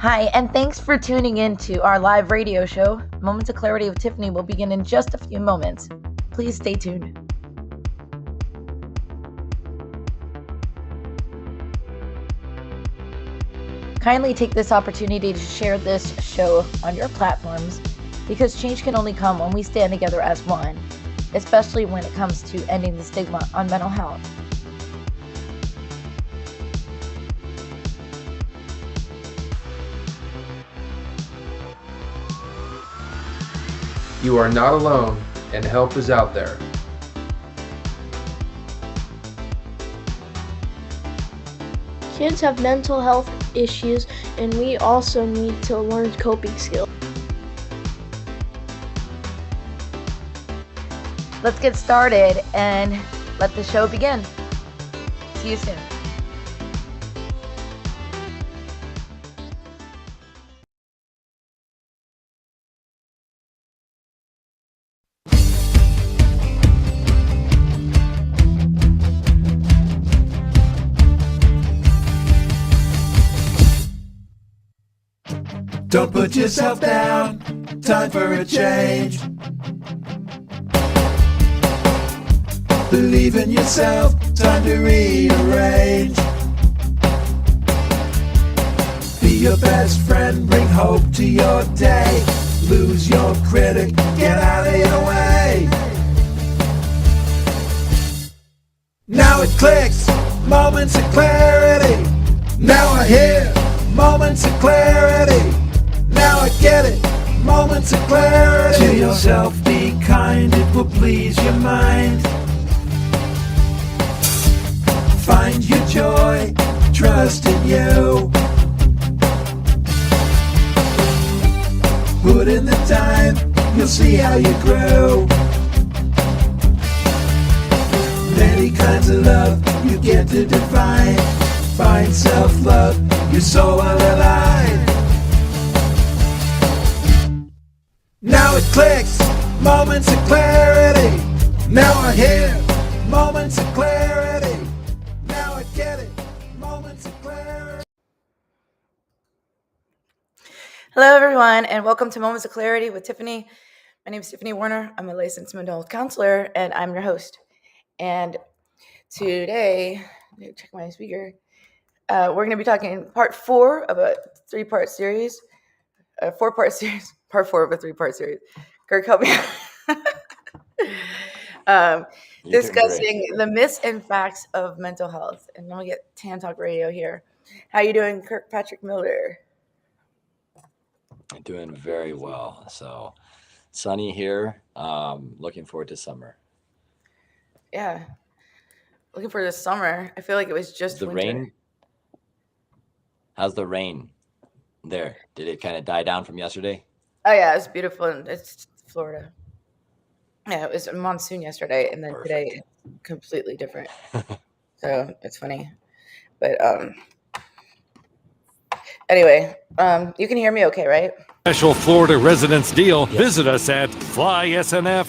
Hi, and thanks for tuning in to our live radio show. Moments of Clarity with Tiffany will begin in just a few moments. Please stay tuned. Kindly take this opportunity to share this show on your platforms because change can only come when we stand together as one, especially when it comes to ending the stigma on mental health. You are not alone, and help is out there. Kids have mental health issues, and we also need to learn coping skills. Let's get started and let the show begin. See you soon. Don't put yourself down, time for a change. Believe in yourself, time to rearrange. Be your best friend, bring hope to your day. Lose your critic, get out of your way. Now it clicks, moments of clarity. Now I hear moments of clarity. Now I get it, moments of clarity. To yourself be kind, it will please your mind. Find your joy, trust in you. Put in the time, you'll see how you grow. Many kinds of love you get to define. Find self-love, your soul will align. Now it clicks, moments of clarity. Now I hear moments of clarity. Now I get it, moments of clarity. Hello, everyone, and welcome to Moments of Clarity with Tiffany. My name is Tiffany Werhner. I'm a licensed mental health counselor, and I'm your host. And today, let me check my speaker. We're going to be talking part 4 of a 3-part series, part 4 of a 3-part series. Kirk, help me. Discussing the myths and facts of mental health. And then we get Tan Talk Radio here. How you doing, Kirk Patrick Miller? Doing very well. So sunny here. Looking forward to summer. Yeah. Looking for this summer. I feel like it was just the winter. Rain. How's the rain there? Did it kind of die down from yesterday? Oh, yeah. It's beautiful. It's Florida. Yeah, it was a monsoon yesterday, and then Perfect. today it's completely different. So it's funny. But anyway, you can hear me okay, right? Special Florida residence deal. Yes. Visit us at flysnf.org.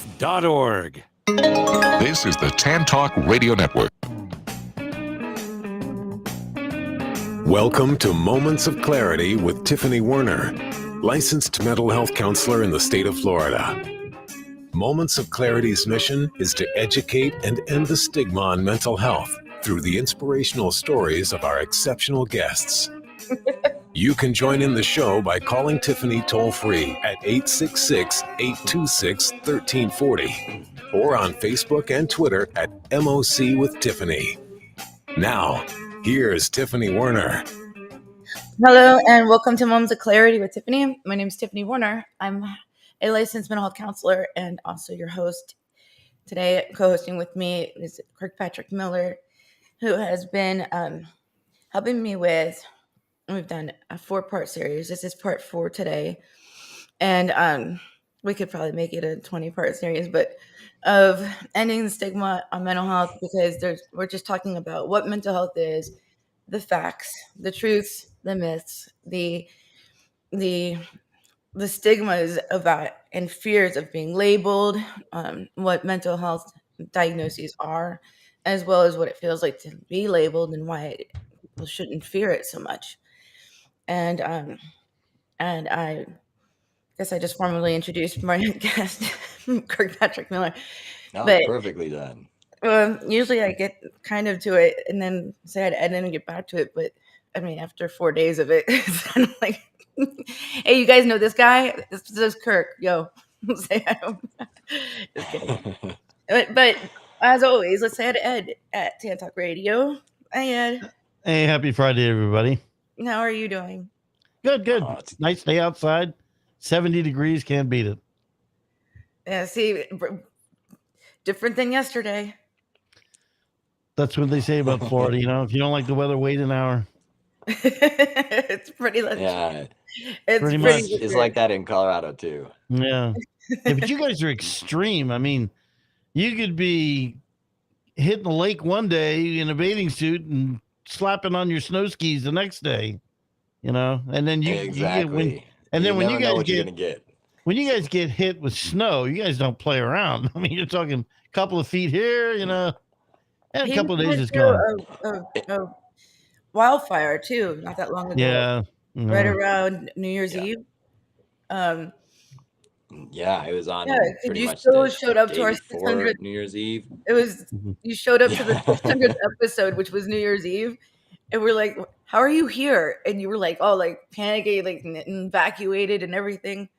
This is the Tan Talk Radio Network. Welcome to Moments of Clarity with Tiffany Werhner, licensed mental health counselor in the state of Florida. Moments of Clarity's mission is to educate and end the stigma on mental health through the inspirational stories of our exceptional guests. You can join in the show by calling Tiffany toll-free at 866-826-1340 or on Facebook and Twitter at MOC with Tiffany. Now, here's Tiffany Werhner. Hello, and welcome to Moments of Clarity with Tiffany. My name is Tiffany Werhner. I'm a licensed mental health counselor and also your host. Today, co-hosting with me is Kirk Patrick Miller, who has been helping me with, we've done a 4-part series. This is part 4 today. And we could probably make it a 20-part series, but of ending the stigma on mental health, because we're just talking about what mental health is, the facts, the truths, the myths, the stigmas of that and fears of being labeled, what mental health diagnoses are, as well as what it feels like to be labeled and why people shouldn't fear it so much. And And I guess I just formally introduced my guest, Kirk Patrick Miller. That was But perfectly done. usually I get kind of to it and then say I'd edit and get back to it. But I mean, after 4 days of it, it's kind of like, hey, you guys know this guy? This is Kirk. Yo, say hi. Just kidding. But as always, let's say hi to Ed at Tan Talk Radio. Hi, Ed. Hey, happy Friday, everybody. How are you doing? Good. Oh, it's- Nice day outside. 70 degrees, can't beat it. Yeah, see, different than yesterday. That's what they say about Florida. You know, if you don't like the weather, wait an hour. It's pretty legit. Yeah, It's pretty pretty much. legit. it's like that in Colorado too. Yeah. But you guys are extreme. I mean, you could be hitting the lake one day in a bathing suit and slapping on your snow skis the next day, you know, and then Exactly. and then when never you know guys what you're get gonna get. when you guys get hit with snow, you guys don't play around. I mean, you're talking a couple of feet here, you know, and a He couple of days went is through gone. a wildfire too, not that long ago. Yeah. Right around New Year's Yeah. Eve. Yeah, it was on Yeah, pretty you much still the showed up to day our before 600th. New Year's Eve. It was you showed up to the Yeah. 600th episode, which was New Year's Eve, and we're like, "How are you here?" And you were like, "Oh, like panicking, like evacuated and everything."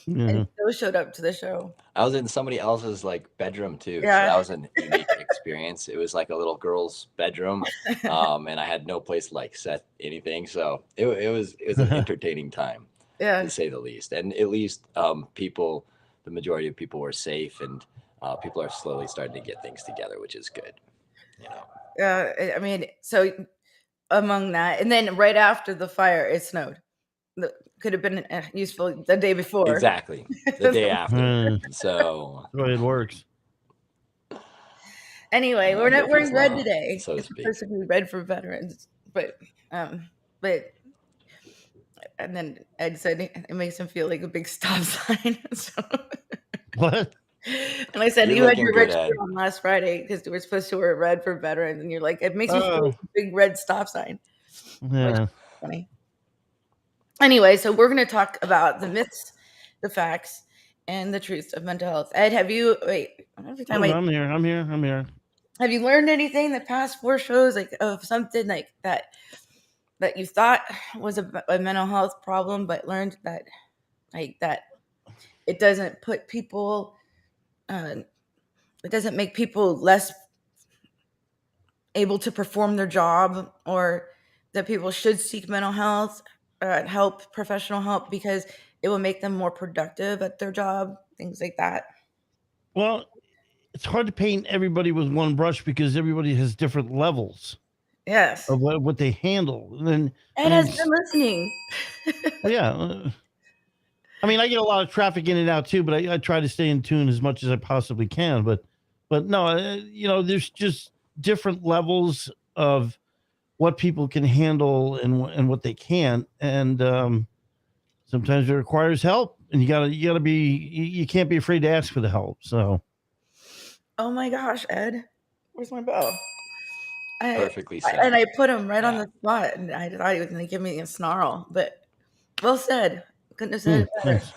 Yeah. And still showed up to the show. I was in somebody else's like bedroom too, so Yeah. that was an unique experience. It was like a little girl's bedroom, and I had no place to like set anything, so it was an entertaining time, Yeah, to say the least. And at least the majority of people were safe, and people are slowly starting to get things together, which is good. You know. I mean, so among that, and then right after the fire, it snowed. Could have been useful the day before. Exactly, the day after. So That's the way it works. Anyway, we're not wearing Murphy's red Law, today. so to It's speak. supposed to be red for veterans, but and then Ed said it makes him feel like a big stop sign. So, What? and I said You're you had looking your good, red shirt Ed. on last Friday because we were supposed to wear red for veterans, and you're like, it makes me feel Oh. like a big red stop sign. Yeah. Funny. Anyway, so we're going to talk about the myths, the facts, and the truths of mental health. Ed, have you every time I'm here. have you learned anything the past 4 shows, like of something like that you thought was a mental health problem, but learned that like that it doesn't put people, it doesn't make people less able to perform their job, or that people should seek mental health help, professional help, because it will make them more productive at their job, things like that. Well, it's hard to paint everybody with one brush because everybody has different levels Yes. of what they handle. And Ed has been listening. yeah. I mean, I get a lot of traffic in and out too, but I try to stay in tune as much as I possibly can. But no, you know, there's just different levels of what people can handle and what they can't. And sometimes it requires help, and you can't be afraid to ask for the help. So. Oh my gosh, Ed, where's my bow? Perfectly said. And I put him right on the spot, and I thought he was going to give me a snarl, but well said. Couldn't have said it better. Thanks.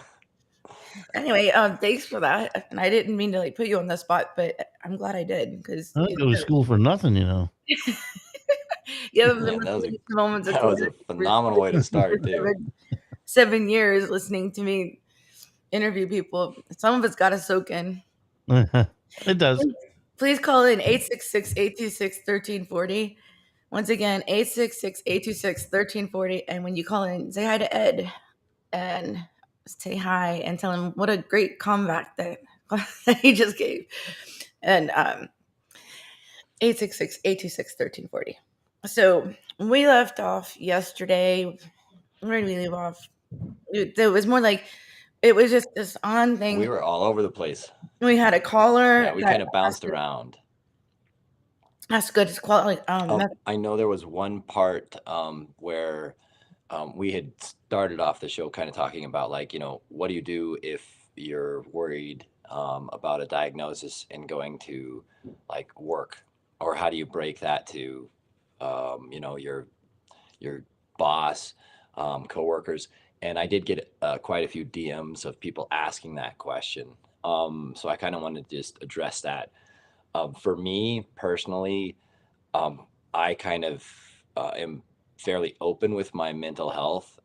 Anyway, thanks for that. And I didn't mean to like put you on the spot, but I'm glad I did because I didn't go to school for nothing, you know. you haven't been Yeah, listening to Moments of that was a Clarity phenomenal way to start too. 7 years listening to me interview people. Some of it's got to soak in. It does. Please call in 866-826-1340. Once again, 866-826-1340. And when you call in, say hi to Ed and say hi and tell him what a great comeback that he just gave. And 866-826-1340. So we left off yesterday. Where did we leave off? It was more like it was just this on thing. We were all over the place. We had a caller. Yeah, we kind of bounced around. That's good. It's quality. I know there was one part where we had started off the show kind of talking about, like, you know, what do you do if you're worried about a diagnosis and going to like work, or how do you break that to, you know, your boss, coworkers, And I did get quite a few DMs of people asking that question. So I kind of wanted to just address that. For me personally, I kind of am fairly open with my mental health.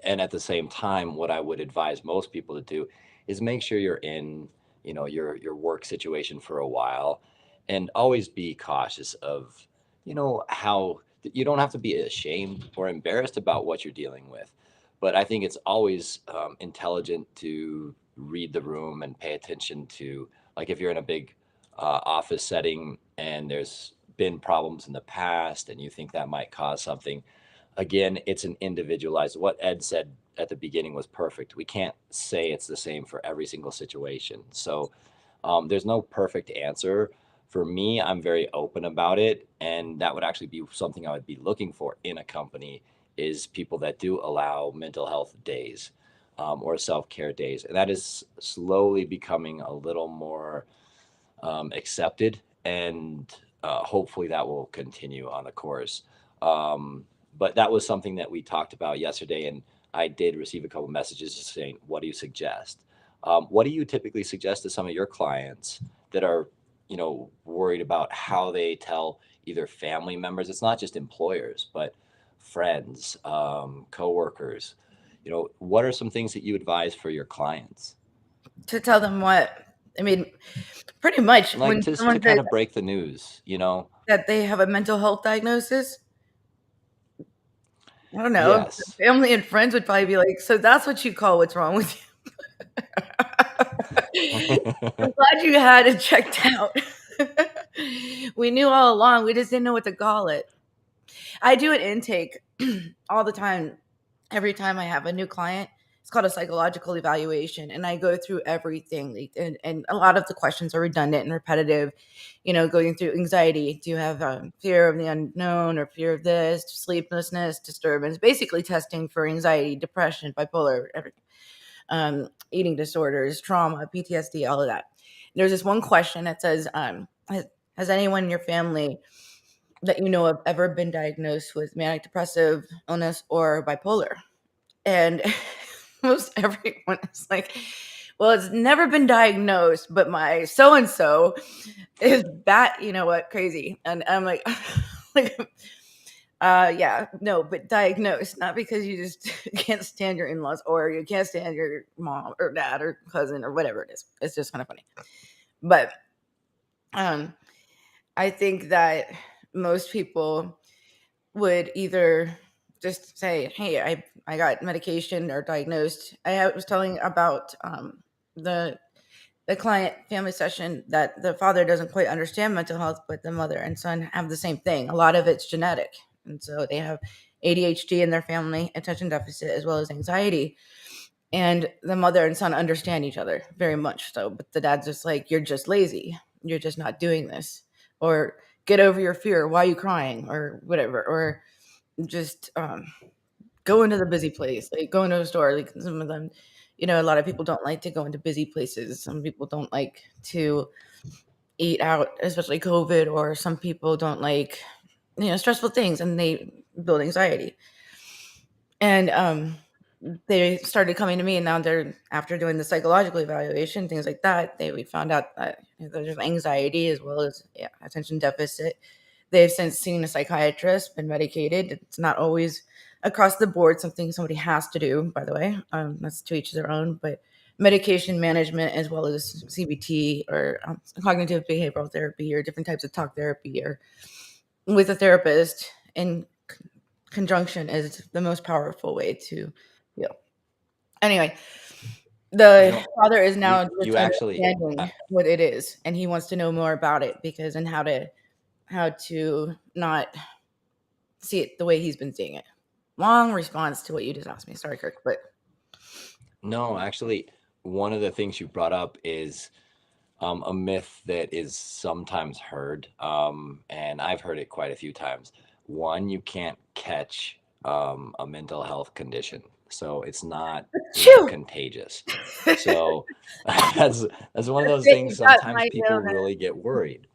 And at the same time, what I would advise most people to do is make sure you're in, your work situation for a while, and always be cautious of, how you don't have to be ashamed or embarrassed about what you're dealing with. But I think it's always intelligent to read the room and pay attention to, like, if you're in a big office setting and there's been problems in the past and you think that might cause something. Again, it's an individualized. What Ed said at the beginning was perfect. We can't say it's the same for every single situation. So there's no perfect answer. For me, I'm very open about it, and that would actually be something I would be looking for in a company, is people that do allow mental health days or self-care days. And that is slowly becoming a little more accepted, and hopefully that will continue on the course. But that was something that we talked about yesterday, and I did receive a couple messages just saying, what do you suggest? What do you typically suggest to some of your clients that are, worried about how they tell either family members? It's not just employers, but friends, coworkers. What are some things that you advise for your clients? To tell them what? I mean, pretty much Like, when just to someone says kind of break the news, that they have a mental health diagnosis, I don't know. Yes. Family and friends would probably be like, "So that's what you call what's wrong with you?" I'm glad you had it checked out. We knew all along. We just didn't know what to call it. I do an intake all the time. Every time I have a new client, it's called a psychological evaluation, and I go through everything. And a lot of the questions are redundant and repetitive. Going through anxiety. Do you have fear of the unknown, or fear of this, sleeplessness, disturbance? Basically, testing for anxiety, depression, bipolar, everything. Eating disorders, trauma, PTSD, all of that. There's this one question that says, has anyone in your family that you know of ever been diagnosed with manic depressive illness or bipolar? And most everyone is like, well, it's never been diagnosed, but my so and so is that, crazy. And I'm like, like, yeah, no, but diagnosed, not because you just can't stand your in-laws, or you can't stand your mom or dad or cousin or whatever it is. It's just kind of funny. But I think that most people would either just say, "Hey, I got medication or diagnosed." I was telling about the client family session that the father doesn't quite understand mental health, but the mother and son have the same thing. A lot of it's genetic, and so they have ADHD in their family, attention deficit, as well as anxiety. And the mother and son understand each other very much so, but the dad's just like, "You're just lazy. You're just not doing this," or "Get over your fear. Why are you crying?" or whatever, or just go into the busy place, like go into a store. Like some of them, a lot of people don't like to go into busy places. Some people don't like to eat out, especially COVID, or some people don't like, stressful things, and they build anxiety. And they started coming to me, and now they're, after doing the psychological evaluation, things like that, we found out that there's anxiety as well as attention deficit. They've since seen a psychiatrist, been medicated. It's not always across the board something somebody has to do, by the way. That's to each their own, but medication management, as well as CBT, or cognitive behavioral therapy, or different types of talk therapy, or with a therapist in conjunction, is the most powerful way to heal. Anyway, the father is now just understanding what it is, and he wants to know more about it, because and how to not see it the way he's been seeing it. Long response to what you just asked me. Sorry, Kirk, but no, actually, one of the things you brought up is a myth that is sometimes heard, and I've heard it quite a few times. One, you can't catch a mental health condition, so it's not contagious. So that's one of those things. Sometimes people really get worried.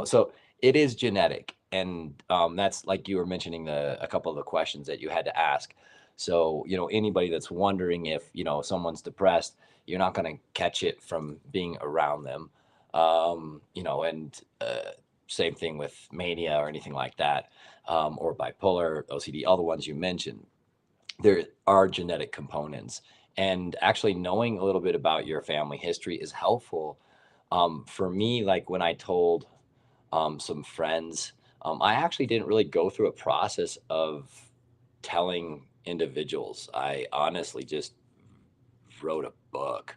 So it is genetic, And that's like you were mentioning a couple of the questions that you had to ask. So, anybody that's wondering if, someone's depressed, you're not going to catch it from being around them. And same thing with mania or anything like that, or bipolar, OCD, all the ones you mentioned. There are genetic components. And actually knowing a little bit about your family history is helpful. For me, like when I told some friends, I actually didn't really go through a process of telling individuals. I honestly just wrote a book,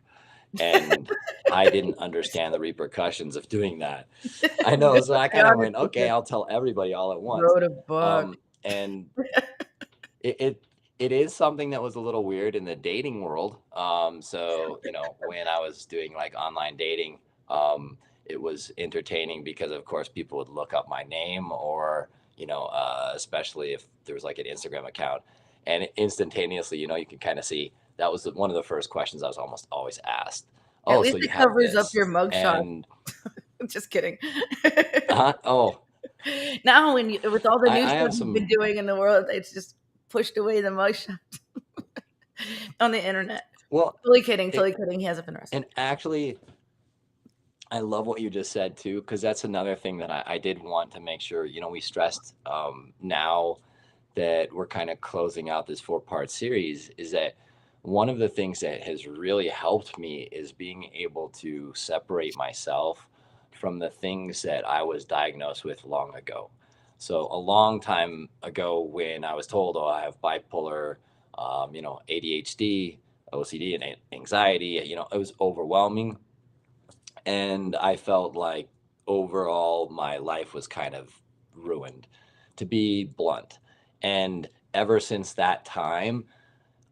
and I didn't understand the repercussions of doing that. I know, so I kind of went, okay, I'll tell everybody all at once. Wrote a book. And it is something that was a little weird in the dating world. So, when I was doing like online dating, it was entertaining because of course people would look up my name, or, especially if there was like an Instagram account, and instantaneously, you can kind of see that was one of the first questions I was almost always asked. At Oh, least so you it have covers up this. your mugshot. And Just kidding. oh, Now, with all the new I have stuff you've been some, doing in the world, it's just pushed away the mugshot on the internet. well, Totally kidding. Totally kidding. He hasn't been arrested. and actually, I love what you just said too, because that's another thing that I did want to make sure, we stressed, now that we're kind of closing out this 4-part series, is that one of the things that has really helped me is being able to separate myself from the things that I was diagnosed with long ago. So a long time ago, when I was told, oh, I have bipolar, ADHD, OCD, and anxiety, it was overwhelming. And I felt like overall my life was kind of ruined, to be blunt. And ever since that time,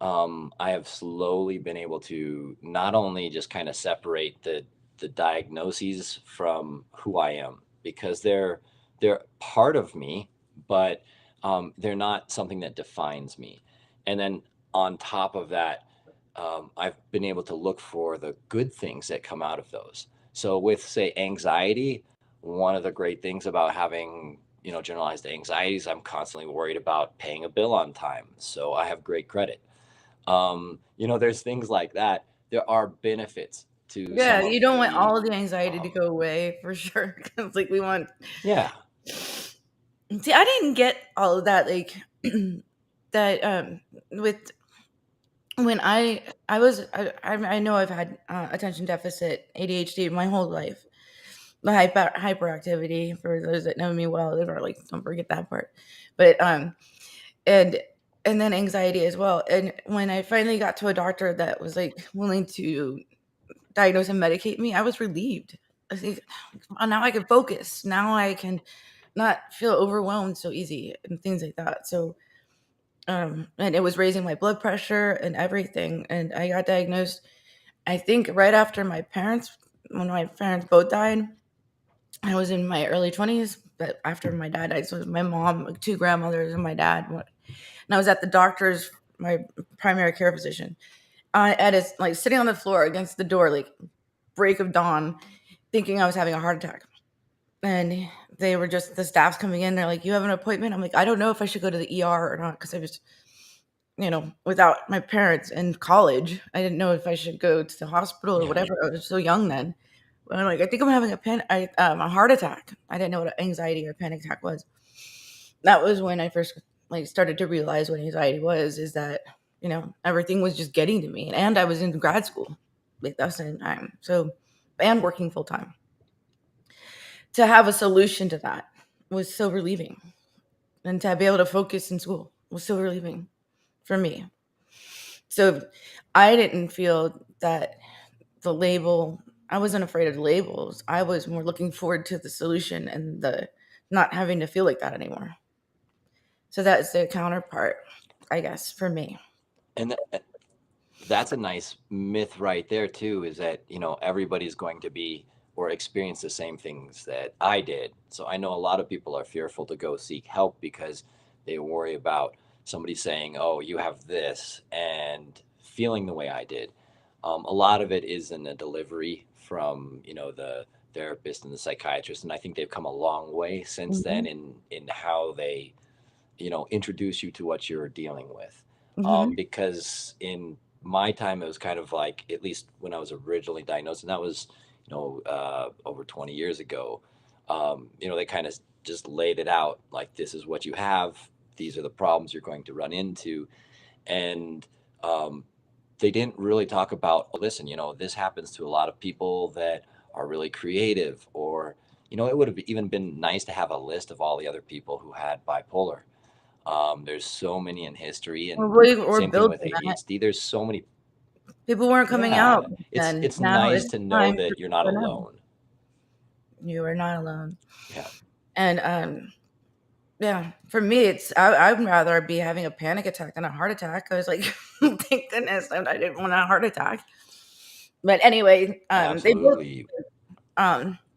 I have slowly been able to not only just kind of separate the diagnoses from who I am, because they're part of me, but they're not something that defines me. And then on top of that, I've been able to look for the good things that come out of those. So with, say, anxiety, one of the great things about having, generalized anxieties, I'm constantly worried about paying a bill on time. So I have great credit. There's things like that. There are benefits to Yeah, some you of don't want all of the the, anxiety to go away for sure. Because like we want. yeah. See, I didn't get all of that. Like that with when I know I've had attention deficit ADHD my whole life. The hyperactivity, for those that know me well, they are like, don't forget that part. But and then anxiety as well. And when I finally got to a doctor that was like willing to diagnose and medicate me, I was relieved. I think, "Oh, now I can focus. Now I can not feel overwhelmed so easy," and things like that. So and it was raising my blood pressure and everything. And I got diagnosed, I think, right after when my parents both died. I was in my early 20s, but after my dad died, so it was my mom, like, 2 grandmothers, and my dad. And I was at the doctor's, my primary care physician, at his, like, sitting on the floor against the door, like, break of dawn, thinking I was having a heart attack. And they were just, the staff's coming in. They're like, "You have an appointment?" I'm like, "I don't know if I should go to the ER or not," because I was, without my parents in college. I didn't know if I should go to the hospital or whatever. I was so young then. I'm like, "I think I'm having a heart attack." I didn't know what anxiety or panic attack was. That was when I first started to realize what anxiety was. Is that everything was just getting to me, and I was in grad school like that same time. So, and working full time. To have a solution to that was so relieving, and to be able to focus in school was so relieving for me. So, I didn't feel that the label. I wasn't afraid of the labels. I was more looking forward to the solution and the not having to feel like that anymore. So that's the counterpart, I guess, for me. And that's a nice myth right there too, is that, everybody's going to be or experience the same things that I did. So I know a lot of people are fearful to go seek help because they worry about somebody saying, "Oh, you have this," and feeling the way I did. A lot of it is in the delivery from, therapist and the psychiatrist, and I think they've come a long way since then in how they, introduce you to what you're dealing with. Because in my time, it was kind of like, at least when I was originally diagnosed, and that was, over 20 years ago, they kind of just laid it out like, this is what you have. These are the problems you're going to run into. And they didn't really talk about, listen, this happens to a lot of people that are really creative, or, it would have even been nice to have a list of all the other people who had bipolar. There's so many in history, and same thing with ADHD. There's so many. People weren't coming out. It's nice to know that you're not alone. You are not alone. Yeah. And yeah, for me, I'd rather be having a panic attack than a heart attack. I was like, thank goodness I didn't want a heart attack. But anyway, absolutely.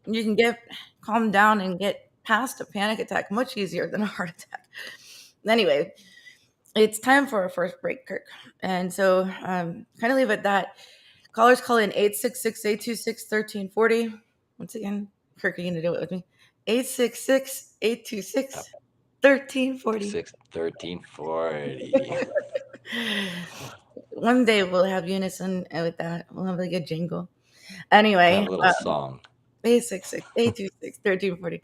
You can get calmed down and get past a panic attack much easier than a heart attack. Anyway, it's time for our first break, Kirk. And so kind of leave it at that. Callers call in 866-826-1340. Once again, Kirk, are you going to do it with me? 866-826-1340. 1340. One day we'll have unison with that. We'll have a good jingle. Anyway, have a little song. 866-826-1340.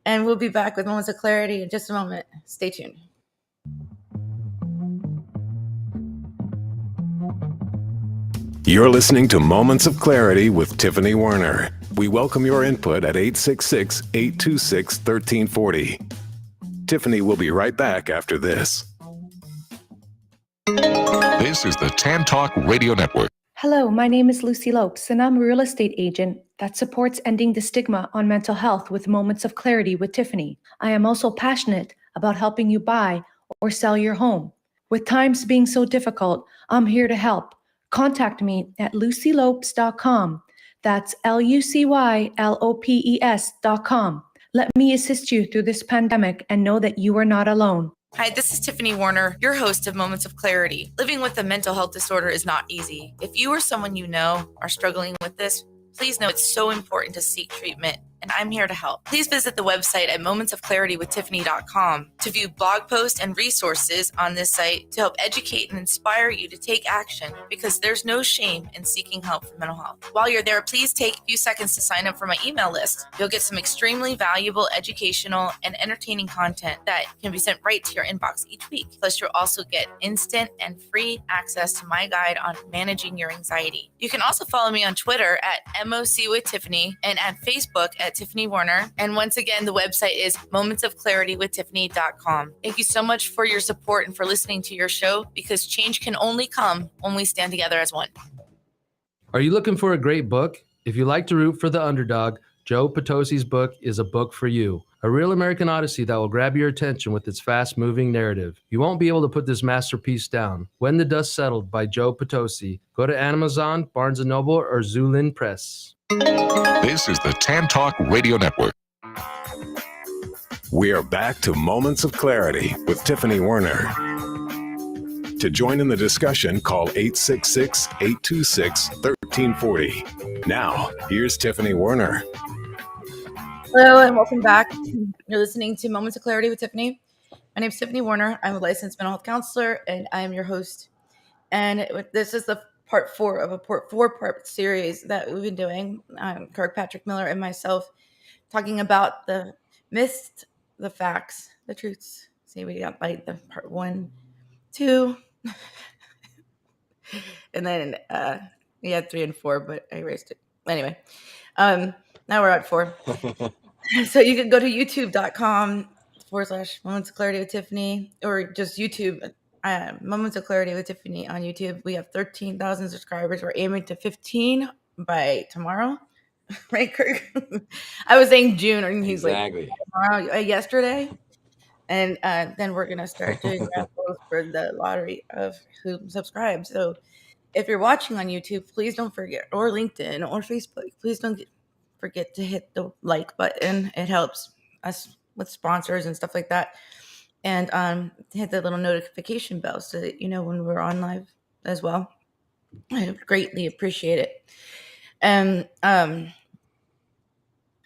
And we'll be back with Moments of Clarity in just a moment. Stay tuned. You're listening to Moments of Clarity with Tiffany Werhner. We welcome your input at 866-826-1340. Tiffany will be right back after this. This is the Tan Talk Radio Network. Hello, my name is Lucy Lopes, and I'm a real estate agent that supports ending the stigma on mental health with Moments of Clarity with Tiffany. I am also passionate about helping you buy or sell your home. With times being so difficult, I'm here to help. Contact me at lucylopes.com. That's LUCYLOPES.com. Let me assist you through this pandemic and know that you are not alone. Hi, this is Tiffany Werhner, your host of Moments of Clarity. Living with a mental health disorder is not easy. If you or someone you know are struggling with this, please know it's so important to seek treatment, and I'm here to help. Please visit the website at momentsofclaritywithtiffany.com to view blog posts and resources on this site to help educate and inspire you to take action, because there's no shame in seeking help for mental health. While you're there, please take a few seconds to sign up for my email list. You'll get some extremely valuable educational and entertaining content that can be sent right to your inbox each week. Plus, you'll also get instant and free access to my guide on managing your anxiety. You can also follow me on Twitter at MOC with Tiffany and at Facebook at Tiffany Werhner. And once again, the website is momentsofclaritywithtiffany.com. Thank you so much for your support and for listening to your show, because change can only come when we stand together as one. Are you looking for a great book? If you like to root for the underdog, Joe Potosi's book is a book for you. A real American Odyssey that will grab your attention with its fast-moving narrative. You won't be able to put this masterpiece down. When the Dust Settled by Joe Potosi. Go to Amazon, Barnes & Noble, or Zulin Press. This is the Tan Talk Radio Network. We are back to Moments of Clarity with Tiffany Werhner. To join in the discussion, call 866-826-1340. Now, here's Tiffany Werhner. Hello and welcome back. You're listening to Moments of Clarity with Tiffany. My name is Tiffany Werhner. I'm a licensed mental health counselor, and I'm your host. And this is the part 4 of a four-part series that we've been doing. Kirk Patrick Miller and myself talking about the myths, the facts, the truths. See, we got like the part 1, 2, and then we had 3 and 4, but I erased it. Anyway, now we're at 4. So you can go to youtube.com/Moments of Clarity with Tiffany, or just YouTube, Moments of Clarity with Tiffany on YouTube. We have 13,000 subscribers. We're aiming to 15 by tomorrow. Right, Kirk? I was saying June, and he's exactly. Like, tomorrow, yesterday. And then we're going to start doing raffles for the lottery of who subscribes. So if you're watching on YouTube, please don't forget, or LinkedIn or Facebook, please don't forget to hit the like button. It helps us with sponsors and stuff like that. And hit the little notification bell so that you know when we're on live as well. I greatly appreciate it. And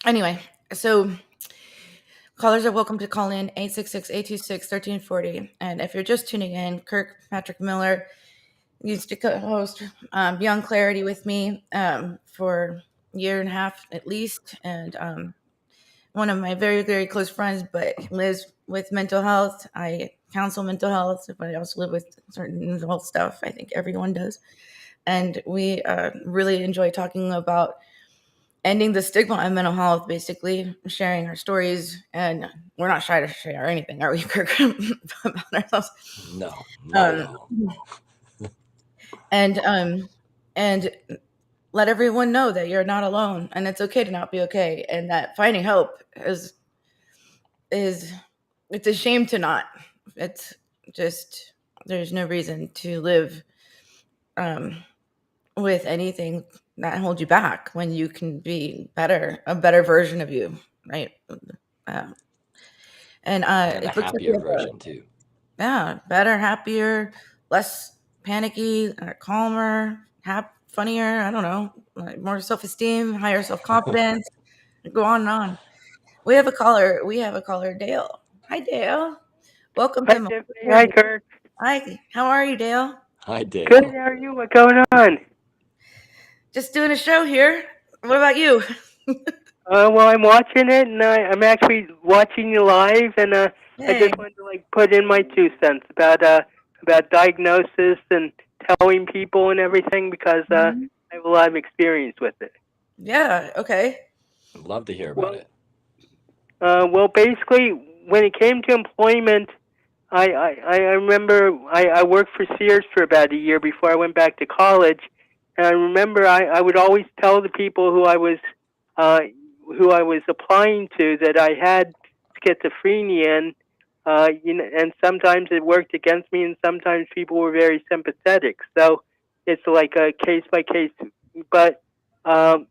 Anyway, so callers are welcome to call in 866-826-1340. And if you're just tuning in, Kirk Patrick Miller used to co-host Beyond Clarity with me for a year and a half at least. And one of my very, very close friends, but lives with mental health. I counsel mental health, but I also live with certain mental health stuff. I think everyone does. And we really enjoy talking about ending the stigma on mental health, basically sharing our stories. And we're not shy to share anything, are we, Kirk? About ourselves. No, not at all. And let everyone know that you're not alone, and it's okay to not be okay, and that finding help is it's a shame to not. It's just there's no reason to live with anything that holds you back when you can be a better version of you, right? And a happier version too. Yeah, better, happier, less panicky, calmer, funnier. I don't know, like more self-esteem, higher self-confidence. Go on and on. We have a caller, Dale. Hi, Dale. Welcome Hi, to Tiffany. Hi, Kirk. Hi, how are you, Dale? Hi, Dale. Good. How are you? What's going on? Just doing a show here. What about you? Well, I'm watching it, and I'm actually watching you live, and I just wanted to put in my 2 cents about diagnosis and telling people and everything because I have a lot of experience with it. Yeah. Okay. I'd love to hear about it. Well, basically, when it came to employment, I remember I worked for Sears for about a year before I went back to college, and I remember I would always tell the people who I was applying to that I had schizophrenia, and sometimes it worked against me, and sometimes people were very sympathetic. So it's like a case by case. But I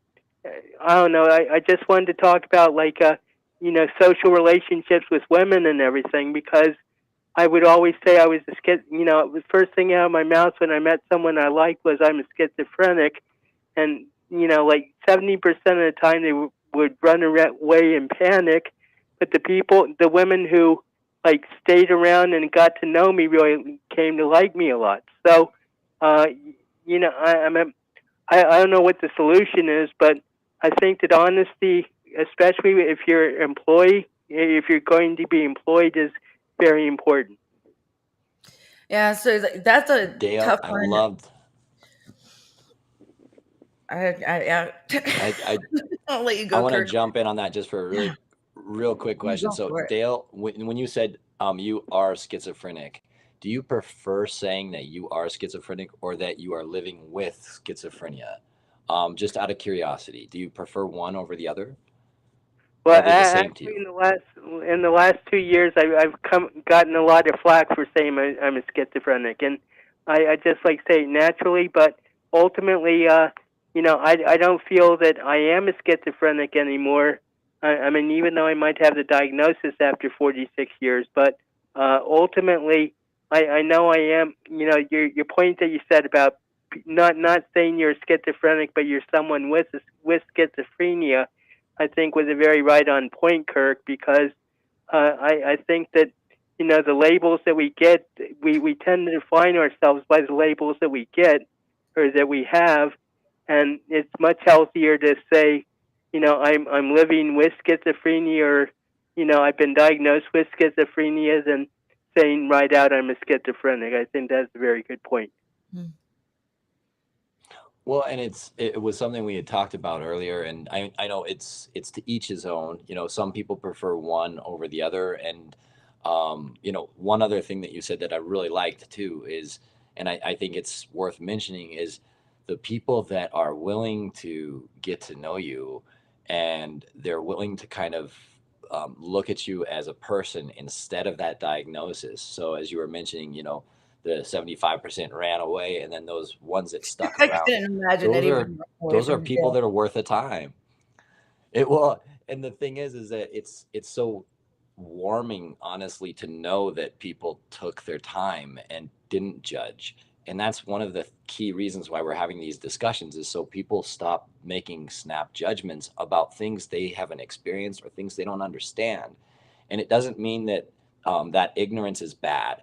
don't know. I just wanted to talk about social relationships with women and everything because I would always say I was the first thing out of my mouth when I met someone I liked was I'm a schizophrenic, and 70% of the time they would run away in panic, but the women who stayed around and got to know me really came to like me a lot. So, I don't know what the solution is, but I think that honesty, especially if you're going to be employed, is very important. Yeah, so that's a Dale, tough I one. loved. I'll let you go. I want to Kirk. jump in on that just for a real quick question. So, Dale, when you said you are schizophrenic, do you prefer saying that you are schizophrenic or that you are living with schizophrenia? Just out of curiosity, do you prefer one over the other? Well, actually, in the last 2 years, I've gotten a lot of flack for saying I'm a schizophrenic, and I just say it naturally. But ultimately, I don't feel that I am a schizophrenic anymore. I mean, even though I might have the diagnosis after 46 years, but ultimately, I know I am. Your point that you said about not saying you're schizophrenic, but you're someone with schizophrenia, I think was a very right on point, Kirk, because I think that the labels that we get, we tend to define ourselves by the labels that we get or that we have, and it's much healthier to say, I'm living with schizophrenia, or I've been diagnosed with schizophrenia, than saying right out I'm a schizophrenic. I think that's a very good point. Well, and it was something we had talked about earlier, and I know it's to each his own. Some people prefer one over the other, and one other thing that you said that I really liked too is, and I think it's worth mentioning, is the people that are willing to get to know you, and they're willing to kind of look at you as a person instead of that diagnosis. So as you were mentioning, the 75% ran away, and then those ones that stuck around. I couldn't imagine those are people that are worth the time. And the thing is that it's so warming, honestly, to know that people took their time and didn't judge And that's one of the key reasons why we're having these discussions, is so people stop making snap judgments about things they haven't experienced or things they don't understand. And it doesn't mean that that ignorance is bad.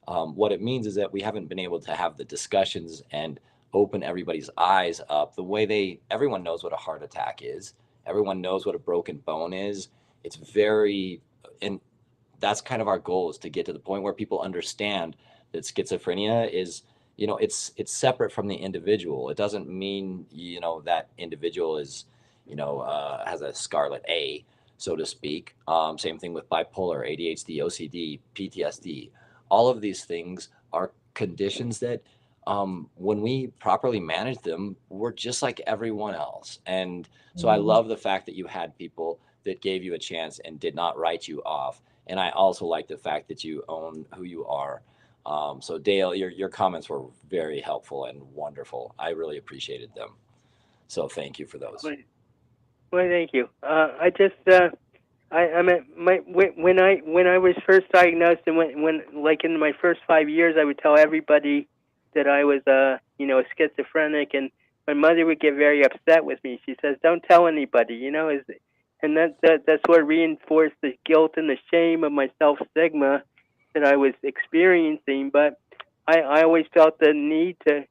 What it means is that we haven't been able to have the discussions and open everybody's eyes up the way everyone knows what a heart attack is. Everyone knows what a broken bone is. It's and that's kind of our goal, is to get to the point where people understand that schizophrenia is, it's separate from the individual. It doesn't mean, that individual is, has a scarlet A, so to speak. Same thing with bipolar, ADHD, OCD, PTSD. All of these things are conditions that when we properly manage them, we're just like everyone else. And so I love the fact that you had people that gave you a chance and did not write you off. And I also like the fact that you own who you are. So Dale, your comments were very helpful and wonderful. I really appreciated them. So thank you for those. Well, thank you. I just, when I was first diagnosed, and when like in my first 5 years, I would tell everybody that I was, a schizophrenic, and my mother would get very upset with me. She says, "Don't tell anybody," and that sort of reinforced the guilt and the shame of my self-stigma that I was experiencing. But I always felt the need to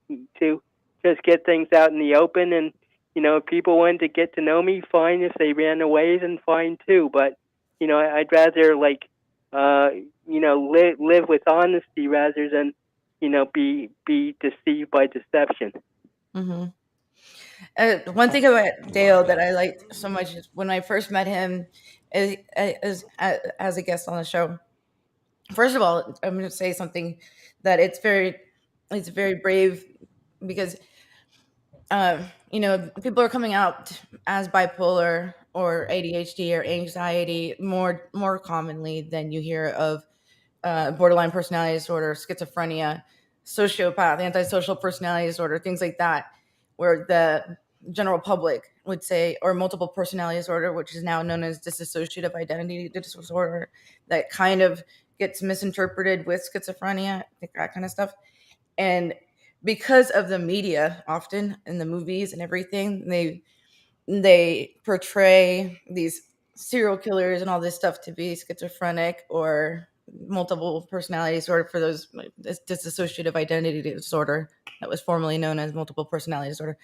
just get things out in the open, and if people wanted to get to know me, fine. If they ran away, then fine too. But I'd rather live with honesty rather than be deceived by deception. Mm-hmm. One thing about Dale that I liked so much is when I first met him as a guest on the show. First of all, I'm going to say something that it's very brave, because people are coming out as bipolar or ADHD or anxiety more commonly than you hear of borderline personality disorder, schizophrenia, sociopath, antisocial personality disorder, things like that, where the general public would say, or multiple personality disorder, which is now known as dissociative identity disorder, that kind of gets misinterpreted with schizophrenia, that kind of stuff. And because of the media, often in the movies and everything, they portray these serial killers and all this stuff to be schizophrenic or multiple personality disorder, for those dissociative identity disorder that was formerly known as multiple personality disorder.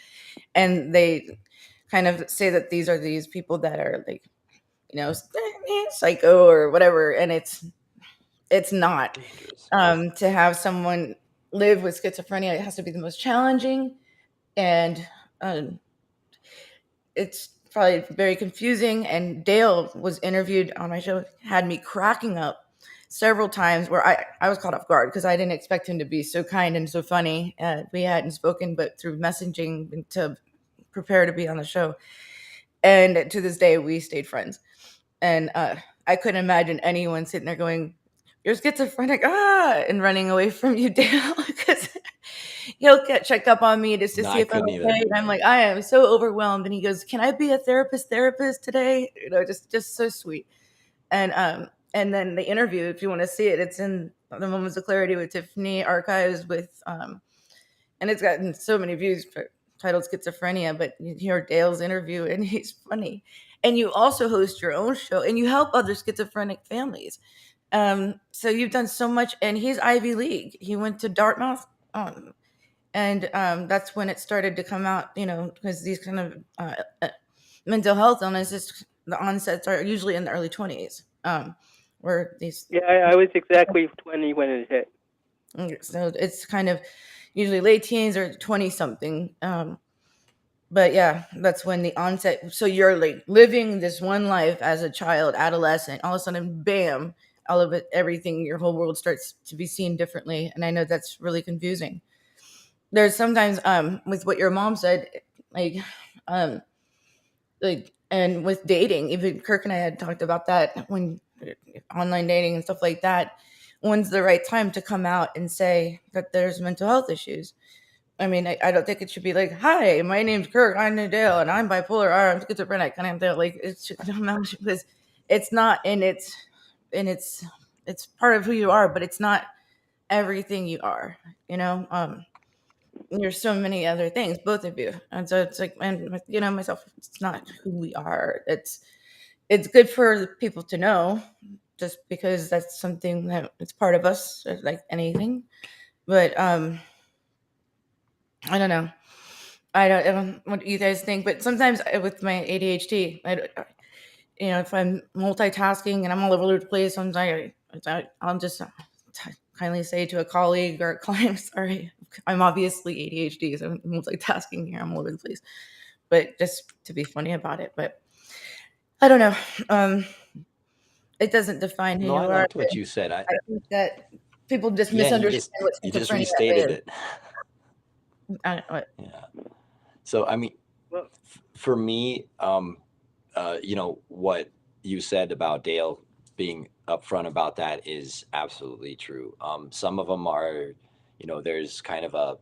And they kind of say that these are these people that are like, psycho or whatever. And it's not. To have someone live with schizophrenia, it has to be the most challenging, and it's probably very confusing. And Dale was interviewed on my show, had me cracking up several times, where I was caught off guard because I didn't expect him to be so kind and so funny. We hadn't spoken but through messaging to prepare to be on the show. And to this day, we stayed friends. And I couldn't imagine anyone sitting there going, "You're schizophrenic," and running away from you, Dale, because he'll check up on me just to see if I'm okay. And I'm like, I am so overwhelmed. And he goes, "Can I be a therapist today?" Just so sweet. And then the interview, if you want to see it, it's in the Moments of Clarity with Tiffany archives with, and it's gotten so many views titled Schizophrenia, but you hear Dale's interview and he's funny. And you also host your own show and you help other schizophrenic families. So you've done so much, and he's Ivy League. He went to Dartmouth, and that's when it started to come out, because these kind of mental health illnesses, the onsets are usually in the early 20s. Where these? Yeah, I was exactly 20 when it hit. So it's kind of usually late teens or 20 something. But yeah, that's when the onset. So you're like living this one life as a child, adolescent. All of a sudden, bam, all of it, everything, your whole world starts to be seen differently. And I know that's really confusing. There's sometimes with what your mom said, and with dating, even Kirk and I had talked about that, when online dating and stuff like that, when's the right time to come out and say that there's mental health issues? I mean, I don't think it should be like, "Hi, my name's Kirk, I'm Dale, and I'm bipolar, or I'm schizophrenic," kind of thing. Like, it should come out, because it's not, and it's part of who you are, but it's not everything you are, there's so many other things, both of you. And so it's like, and myself, it's not who we are. It's good for people to know, just because that's something that it's part of us, like anything. But I don't know. I don't what you guys think, but sometimes with my ADHD, if I'm multitasking and I'm all over the place, sometimes I'll just kindly say to a colleague or a client, sorry, I'm obviously ADHD, so I'm multitasking here, I'm all over the place. But just to be funny about it. But I don't know. It doesn't define who No, you I are. liked what you said. I think that people just Yeah, misunderstand what you just schizophrenia restated is. it. Yeah. So I mean, for me, what you said about Dale being upfront about that is absolutely true. Some of them are, there's kind of a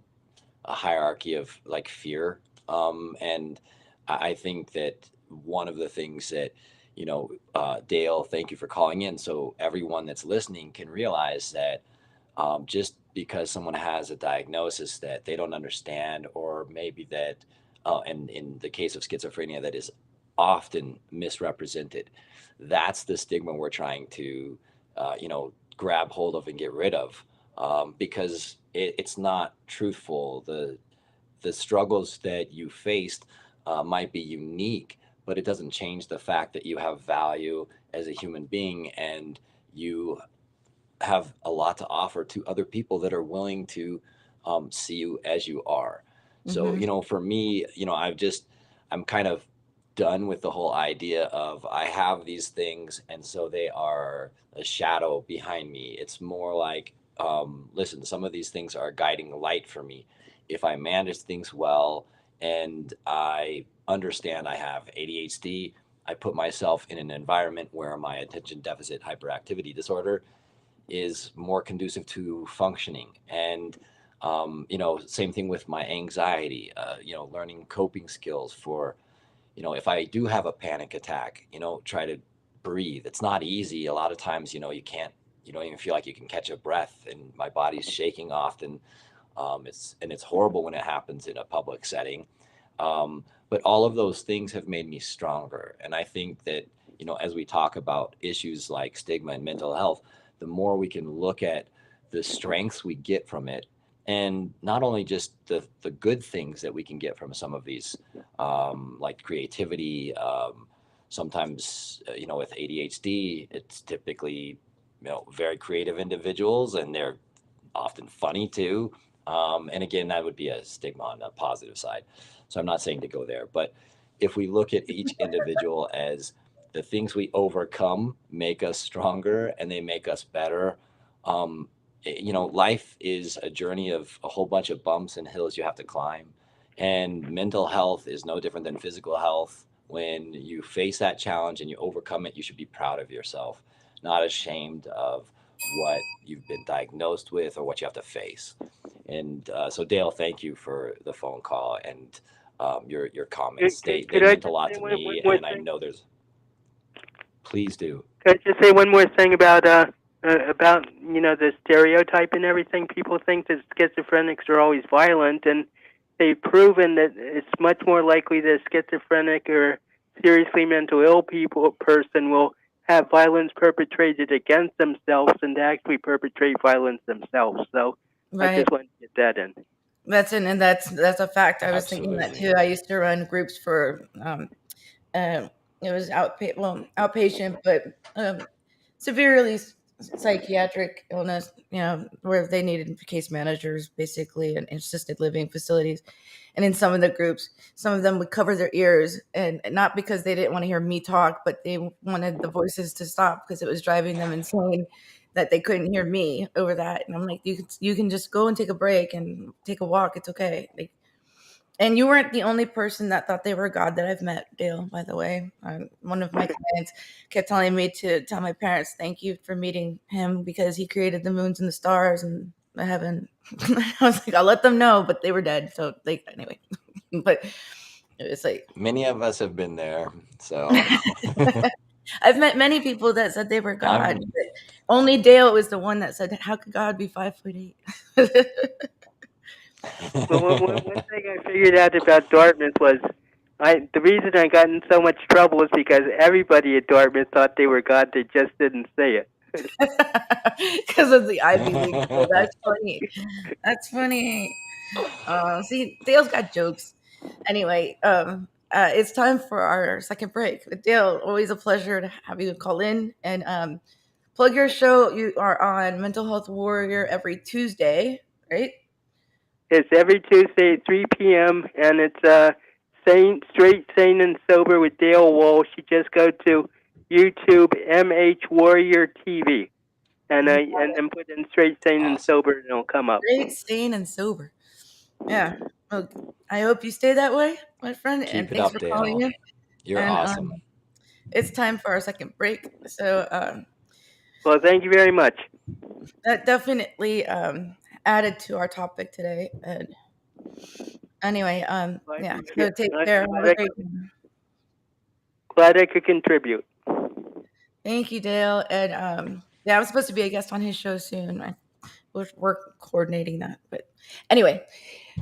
hierarchy of like fear, and I think that one of the things that Dale, thank you for calling in, so everyone that's listening can realize that just because someone has a diagnosis that they don't understand, or maybe that, and in the case of schizophrenia, that is often misrepresented, that's the stigma we're trying to, grab hold of and get rid of, because it's not truthful. The struggles that you faced might be unique, but it doesn't change the fact that you have value as a human being, and you have a lot to offer to other people that are willing to see you as you are. So, for me, I'm kind of done with the whole idea of I have these things and so they are a shadow behind me. It's more like, listen, some of these things are a guiding light for me. If I manage things well and I understand I have ADHD, I put myself in an environment where my attention deficit hyperactivity disorder is more conducive to functioning. And same thing with my anxiety, learning coping skills for, if I do have a panic attack, try to breathe. It's not easy. A lot of times, you don't even feel like you can catch a breath, and my body's shaking often. It's horrible when it happens in a public setting. But all of those things have made me stronger. And I think that, as we talk about issues like stigma and mental health, the more we can look at the strengths we get from it, and not only just the good things that we can get from some of these, like creativity. Sometimes, with ADHD, it's typically, very creative individuals, and they're often funny too. And again, that would be a stigma on the positive side. So I'm not saying to go there, but if we look at each individual as the things we overcome make us stronger and they make us better. Life is a journey of a whole bunch of bumps and hills you have to climb. And mental health is no different than physical health. When you face that challenge and you overcome it, you should be proud of yourself, not ashamed of what you've been diagnosed with or what you have to face. And so, Dale, thank you for the phone call and your comments. They meant a lot to me, and I know there's. Please do. Could I just say one more thing about the stereotype and everything? People think that schizophrenics are always violent, and they've proven that it's much more likely that a schizophrenic or seriously mental ill person will have violence perpetrated against themselves than to actually perpetrate violence themselves. So I just wanted to get that in. That's a fact. I was thinking that too. I used to run groups for it was outpatient, but severely psychiatric illness, where they needed case managers basically, and assisted living facilities. And in some of the groups, some of them would cover their ears, and not because they didn't want to hear me talk, but they wanted the voices to stop because it was driving them insane that they couldn't hear me over that. And I'm like, you can just go and take a break and take a walk. It's okay. Like, and you weren't the only person that thought they were God that I've met, Dale, by the way. One of my clients kept telling me to tell my parents, thank you for meeting him because he created the moons and the stars and the heaven. I was like, I'll let them know, but they were dead. So anyway, but it's like. Many of us have been there. So I've met many people that said they were God. Only Dale was the one that said, "How could God be 5'8"? Well, one thing I figured out about Dartmouth was the reason I got in so much trouble is because everybody at Dartmouth thought they were God. They just didn't say it. Because of the Ivy League school. That's funny. That's funny. See, Dale's got jokes. Anyway, it's time for our second break. Dale, always a pleasure to have you call in and plug your show. You are on Mental Health Warrior every Tuesday, right? It's every Tuesday at 3 p.m. and it's Straight, Sane, and Sober with Dale Walsh. You just go to YouTube MH Warrior TV and then put in Straight, Sane, and Sober and it'll come up. Straight, Sane, and Sober. Yeah. Well, I hope you stay that way, my friend. Keep and it thanks up, for Dale. calling in. You're awesome. It's time for our second break. So, well, thank you very much. That definitely added to our topic today. And anyway, yeah. So take care. Glad I could contribute. Thank you, Dale. And yeah, I'm supposed to be a guest on his show soon. We're coordinating that. But anyway,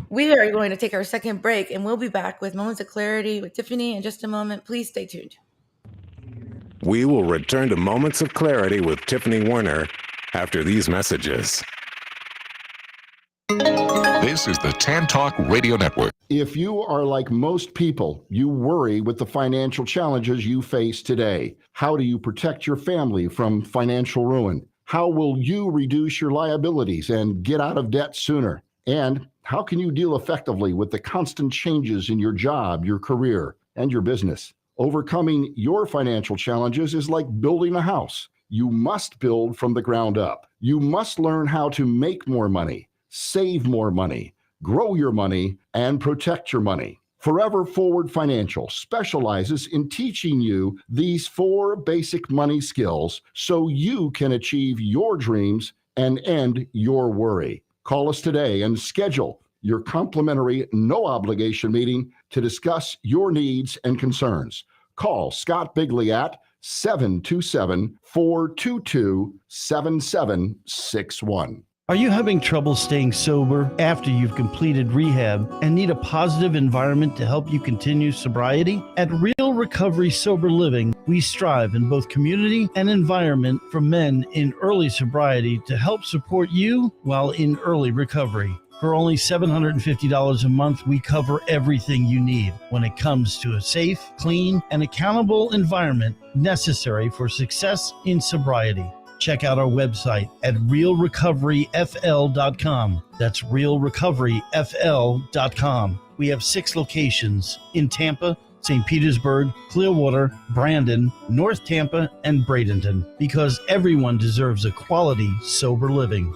we are going to take our second break, and we'll be back with Moments of Clarity with Tiffany in just a moment. Please stay tuned. We will return to Moments of Clarity with Tiffany Werhner after these messages. This is the Tan Talk Radio Network. If you are like most people, you worry with the financial challenges you face today. How do you protect your family from financial ruin? How will you reduce your liabilities and get out of debt sooner? And how can you deal effectively with the constant changes in your job, your career, and your business? Overcoming your financial challenges is like building a house. You must build from the ground up. You must learn how to make more money, save more money, grow your money, and protect your money. Forever Forward Financial specializes in teaching you these 4 basic money skills so you can achieve your dreams and end your worry. Call us today and schedule your complimentary no-obligation meeting to discuss your needs and concerns. Call Scott Bigley at 727-422-7761. Are you having trouble staying sober after you've completed rehab and need a positive environment to help you continue sobriety? At Real Recovery Sober Living, we strive in both community and environment for men in early sobriety to help support you while in early recovery. For only $750 a month, we cover everything you need when it comes to a safe, clean, and accountable environment necessary for success in sobriety. Check out our website at realrecoveryfl.com. That's realrecoveryfl.com. We have 6 locations in Tampa, St. Petersburg, Clearwater, Brandon, North Tampa, and Bradenton, because everyone deserves a quality, sober living.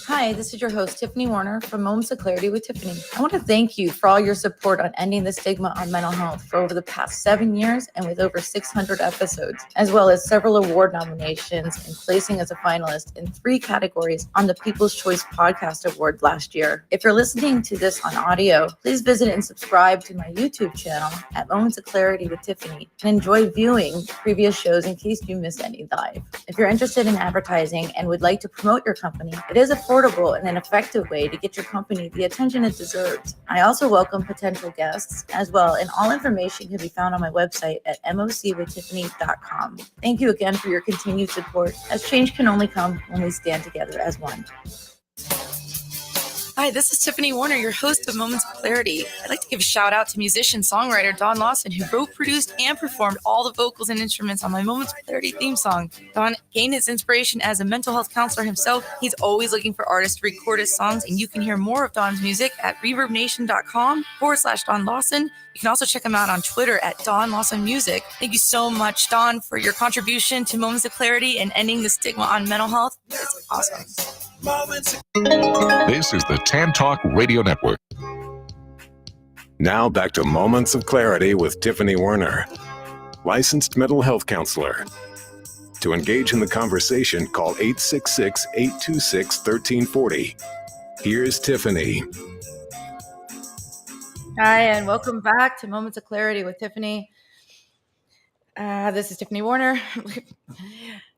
Hi, this is your host, Tiffany Werhner from Moments of Clarity with Tiffany. I want to thank you for all your support on ending the stigma on mental health for over the past 7 years and with over 600 episodes, as well as several award nominations and placing as a finalist in 3 categories on the People's Choice Podcast Award last year. If you're listening to this on audio, please visit and subscribe to my YouTube channel at Moments of Clarity with Tiffany and enjoy viewing previous shows in case you missed any live. If you're interested in advertising and would like to promote your company, it is affordable and an effective way to get your company the attention it deserves. I also welcome potential guests as well, and all information can be found on my website at mocwithtiffany.com. Thank you again for your continued support, as change can only come when we stand together as one. Hi, this is Tiffany Werhner, your host of Moments of Clarity. I'd like to give a shout out to musician-songwriter Don Lawson, who wrote, produced, and performed all the vocals and instruments on my Moments of Clarity theme song. Don gained his inspiration as a mental health counselor himself. He's always looking for artists to record his songs, and you can hear more of Don's music at reverbnation.com/Don Lawson. You can also check him out on Twitter at Don Lawson Music. Thank you so much, Don, for your contribution to Moments of Clarity and ending the stigma on mental health. It's awesome. This is the Tan Talk Radio Network. Now back to Moments of Clarity with Tiffany Werhner, licensed mental health counselor. To engage in the conversation, call 866-826-1340. Here's Tiffany. Hi, and welcome back to Moments of Clarity with Tiffany. This is Tiffany Werhner.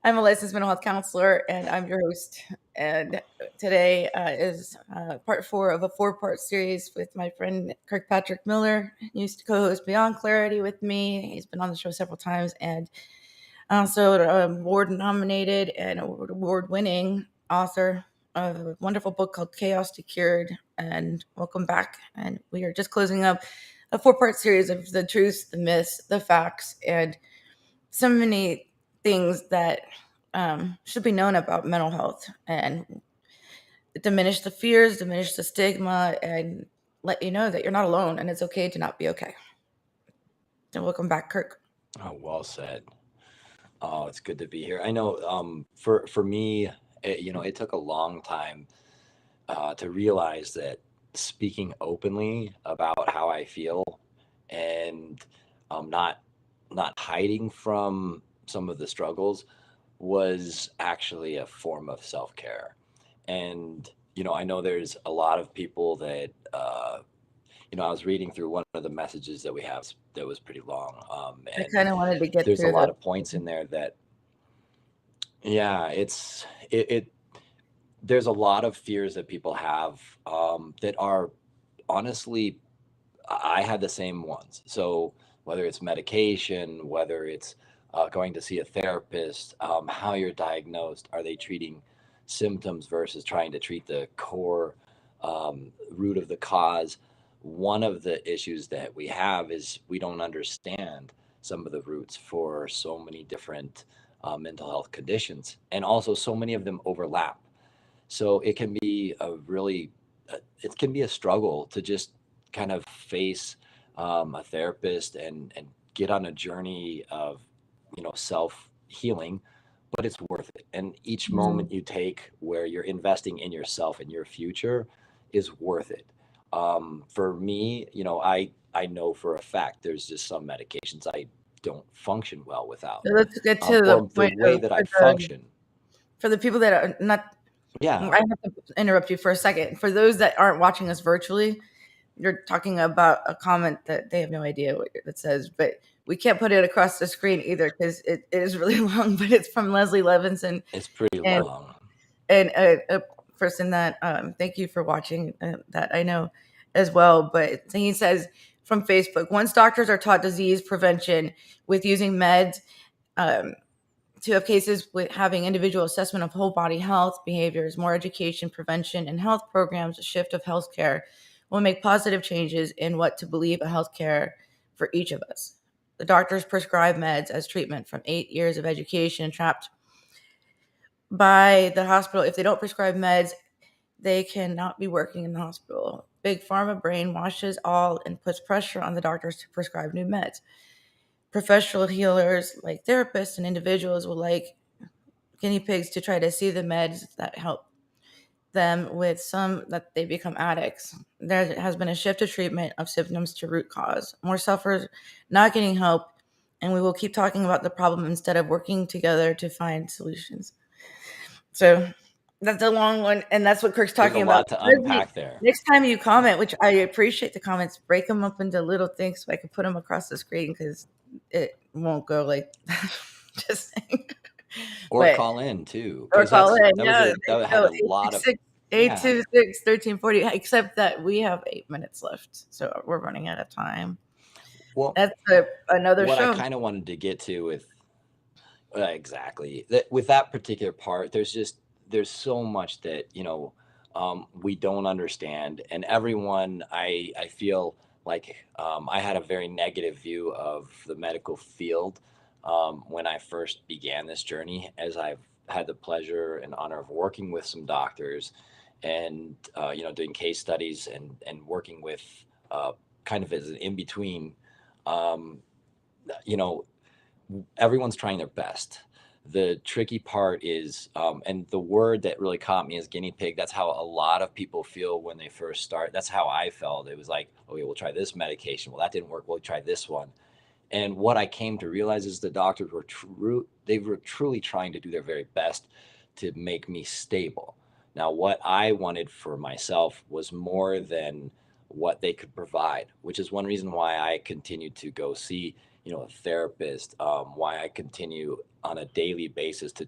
I'm a licensed mental health counselor, and I'm your host. And today is part 4 of a 4-part series with my friend Kirk Patrick Miller. He used to co-host Beyond Clarity with me. He's been on the show several times, and also award-nominated and award-winning author of a wonderful book called Chaos Decured. And welcome back. And we are just closing up a 4-part series of the truths, the myths, the facts, and so many things that should be known about mental health, and diminish the fears, diminish the stigma, and let you know that you're not alone and it's okay to not be okay. So welcome back, Kirk. Oh, well said. Oh, it's good to be here. I know for me, it took a long time to realize that speaking openly about how I feel and not hiding from some of the struggles was actually a form of self-care. And I know there's a lot of people that I was reading through one of the messages that we have that was pretty long, I and kind of wanted to get there's a through lot of points in there that there's a lot of fears that people have that are honestly, I had the same ones. So whether it's medication, whether it's going to see a therapist, how you're diagnosed, are they treating symptoms versus trying to treat the core root of the cause? One of the issues that we have is we don't understand some of the roots for so many different mental health conditions, and also so many of them overlap. So it can be it can be a struggle to just kind of face a therapist and get on a journey of self healing, but it's worth it. And each moment you take where you're investing in yourself and your future is worth it. For me, I know for a fact there's just some medications I don't function well without. So let's get to the Or the point way of that I function. for the people that are not. Yeah. I have to interrupt you for a second. For those that aren't watching us virtually, you're talking about a comment that they have no idea what it says, but we can't put it across the screen either because it is really long. But it's from Leslie Levinson. It's pretty and, long. And a person that thank you for watching that I know as well. But he says from Facebook, once doctors are taught disease prevention with using meds, to have cases with having individual assessment of whole body health behaviors, more education, prevention, and health programs, a shift of healthcare will make positive changes in what to believe a healthcare for each of us. The doctors prescribe meds as treatment from 8 years of education trapped by the hospital. If they don't prescribe meds, they cannot be working in the hospital. Big Pharma brainwashes all and puts pressure on the doctors to prescribe new meds. Professional healers like therapists and individuals will like guinea pigs to try to see the meds that help them with some that they become addicts. There has been a shift of treatment of symptoms to root cause. More sufferers not getting help, and we will keep talking about the problem instead of working together to find solutions. So that's a long one, and that's what Kirk's talking about. There's a lot to unpack there. Next time you comment, which I appreciate the comments, break them up into little things so I can put them across the screen because it won't go like just saying. Or call in too. Or call in. That had a lot of 826-1340. Except that we have 8 minutes left, so we're running out of time. Well, that's another what show. What I kind of wanted to get to with exactly that with that particular part, there's so much that we don't understand, and everyone I feel like I had a very negative view of the medical field when I first began this journey, as I've had the pleasure and honor of working with some doctors and doing case studies and working with kind of as an in-between. Everyone's trying their best. The tricky part is, and the word that really caught me is guinea pig. That's how a lot of people feel when they first start. That's how I felt. It was like, okay, we'll try this medication. Well, that didn't work. We'll try this one. And what I came to realize is the doctors were truly trying to do their very best to make me stable. Now, what I wanted for myself was more than what they could provide, which is one reason why I continued to go see, a therapist, why I continue on a daily basis to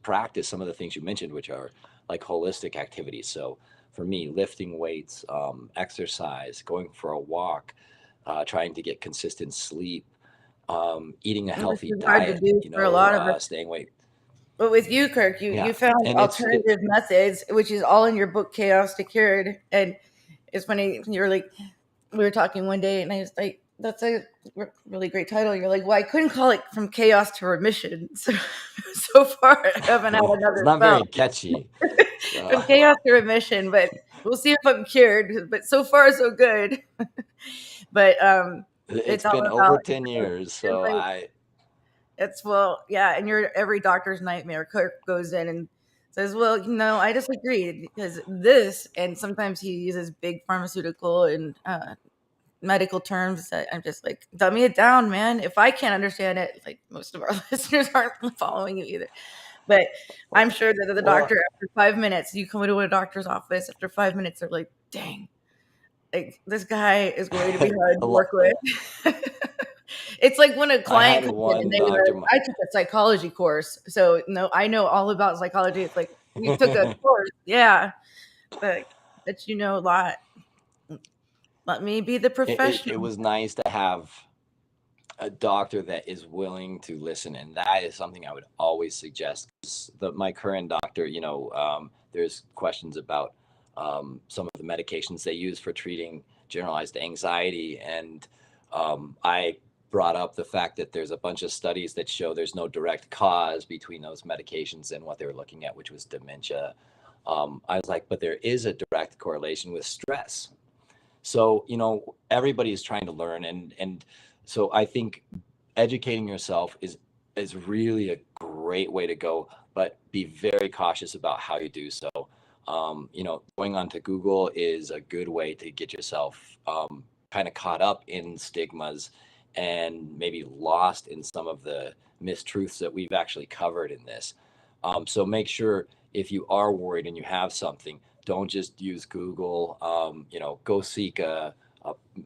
practice some of the things you mentioned, which are like holistic activities. So for me, lifting weights, exercise, going for a walk, trying to get consistent sleep, eating a healthy diet, for a lot of us. staying away. But with you, Kirk, you found alternative methods, which is all in your book, Chaos to Cured. And it's funny, you were like, we were talking one day, and I was like, that's a really great title. You're like, well, I couldn't call it From Chaos to Remission. So far, I haven't had another. It's not very catchy. From chaos to remission, but we'll see if I'm cured. But so far, so good. But it's been over 10 years, so and you're every doctor's nightmare. Kirk goes in and says, well, I disagreed because this, and sometimes he uses big pharmaceutical and medical terms that I'm just like, dummy it down, man. If I can't understand it, like most of our listeners aren't following you either. But I'm sure that the doctor, after 5 minutes, you come into a doctor's office, after 5 minutes, they're like, dang, like this guy is going to be hard to work with. It's like when a client comes in and they like, I took a psychology course, so I know all about psychology. It's like, you took a course, yeah, but you know a lot. Let me be the professional. It was nice to have a doctor that is willing to listen, and that is something I would always suggest. My current doctor, there's questions about some of the medications they use for treating generalized anxiety, and I brought up the fact that there's a bunch of studies that show there's no direct cause between those medications and what they were looking at, which was dementia. I was like, but there is a direct correlation with stress. So, everybody's trying to learn. And so I think educating yourself is really a great way to go, but be very cautious about how you do so. Going onto Google is a good way to get yourself kind of caught up in stigmas and maybe lost in some of the mistruths that we've actually covered in this. So make sure if you are worried and you have something, don't just use Google, go seek a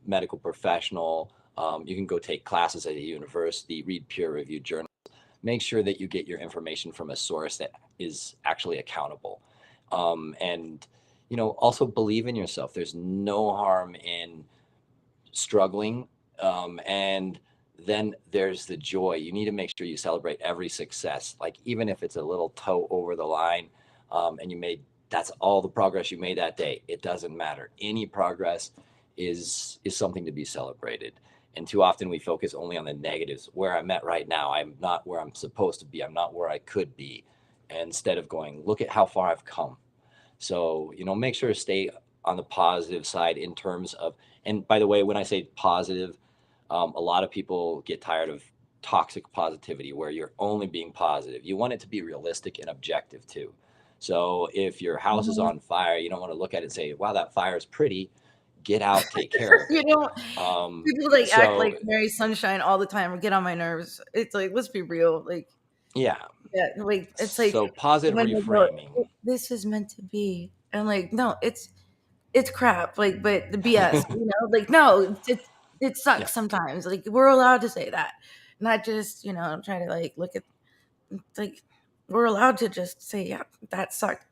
medical professional. You can go take classes at a university, read peer-reviewed journals. Make sure that you get your information from a source that is actually accountable. And also believe in yourself. There's no harm in struggling. And then there's the joy. You need to make sure you celebrate every success, like even if it's a little toe over the line, and that's all the progress you made that day. It doesn't matter. Any progress is something to be celebrated. And too often we focus only on the negatives. Where I'm at right now, I'm not where I'm supposed to be. I'm not where I could be. Instead of going, look at how far I've come. So, make sure to stay on the positive side in terms of, and by the way, when I say positive, a lot of people get tired of toxic positivity where you're only being positive. You want it to be realistic and objective too. So if your house is on fire, you don't want to look at it and say, wow, that fire is pretty. Get out, take care of it. People act like Mary Sunshine all the time or get on my nerves. It's like, let's be real. Like, like it's like, so positive reframing. This is meant to be. And like, no, it's crap. Like, but the BS, like, no, it sucks sometimes. Like, we're allowed to say that, not just, I'm trying to like look at, like, we're allowed to just say, yeah, that sucked.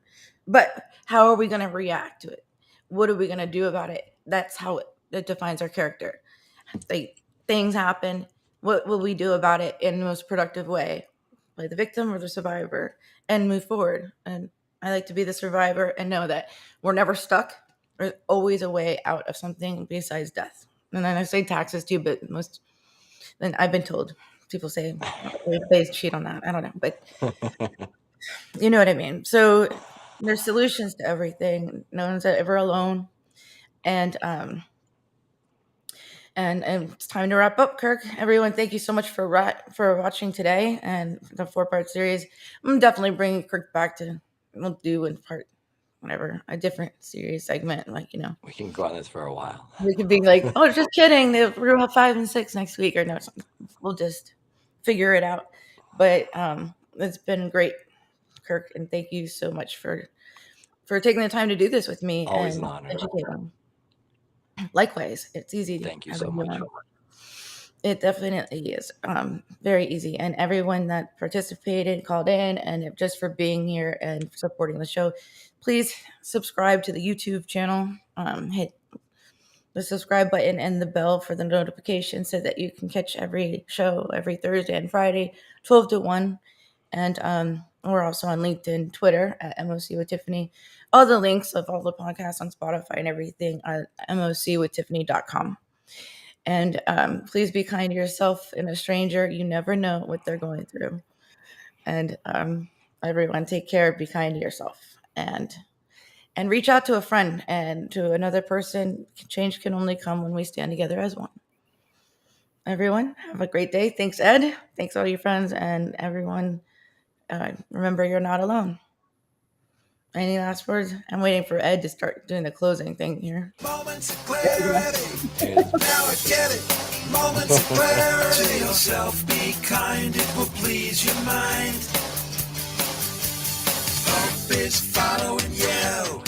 But how are we going to react to it? What are we going to do about it? That's how it defines our character. Like, things happen. What will we do about it in the most productive way? Play the victim or the survivor and move forward. And I like to be the survivor and know that we're never stuck. There's always a way out of something besides death. And then I say taxes too, but then I've been told, people say they cheat on that. I don't know, but you know what I mean? So there's solutions to everything. No one's ever alone. And it's time to wrap up, Kirk. Everyone, thank you so much for watching today and the 4-part series. I'm definitely bringing Kirk back we'll do in part, whatever, a different series segment. Like, we can go on this for a while. We could be like, oh, just kidding. We're going to have 5 and 6 next week, or no, we'll just figure it out. But it's been great, Kirk, and thank you so much for taking the time to do this with me. Always and an honor. educate them. Likewise, it's easy. Thank you so much. It definitely is very easy. And everyone that participated, called in, and just for being here and supporting the show, please subscribe to the YouTube channel. Hit the subscribe button and the bell for the notification so that you can catch every show every Thursday and Friday, 12 to 1. And we're also on LinkedIn, Twitter at MOC with Tiffany. All the links of all the podcasts on Spotify and everything are mocwithtiffany.com. And please be kind to yourself and a stranger. You never know what they're going through. And everyone, take care. Be kind to yourself. And reach out to a friend and to another person. Change can only come when we stand together as one. Everyone, have a great day. Thanks, Ed. Thanks, all your friends. And everyone, remember, you're not alone. Any last words? I'm waiting for Ed to start doing the closing thing here. Moments of clarity. Now I get it. Moments of clarity. To yourself, be kind. It will please your mind. Hope is following you.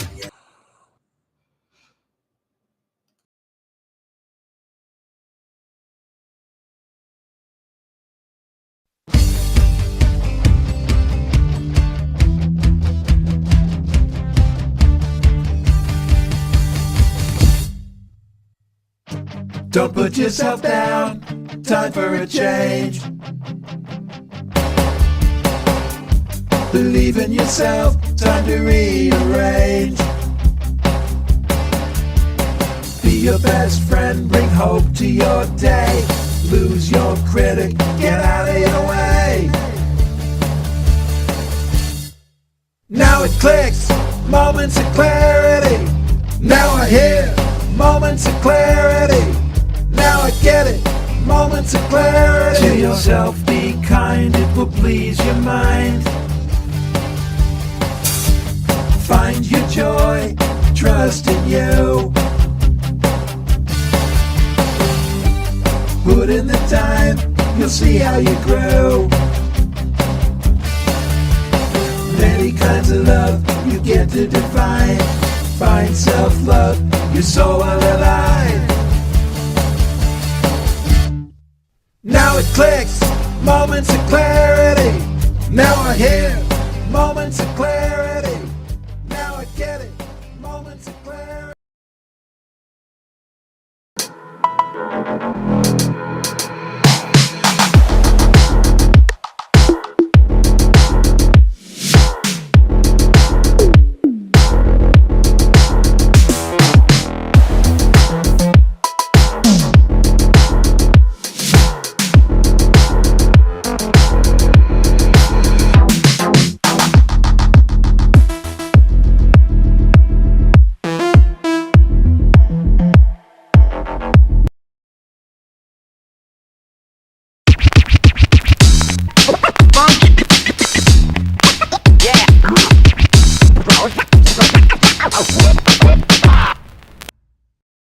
Don't put yourself down, time for a change. Believe in yourself, time to rearrange. Be your best friend, bring hope to your day. Lose your critic, get out of your way. Now it clicks, moments of clarity. Now I hear moments of clarity. Now I get it, moments of clarity. To yourself, be kind, it will please your mind. Find your joy, trust in you. Put in the time, you'll see how you grow. Many kinds of love you get to define. Find self-love, your soul will align. Now it clicks, moments of clarity.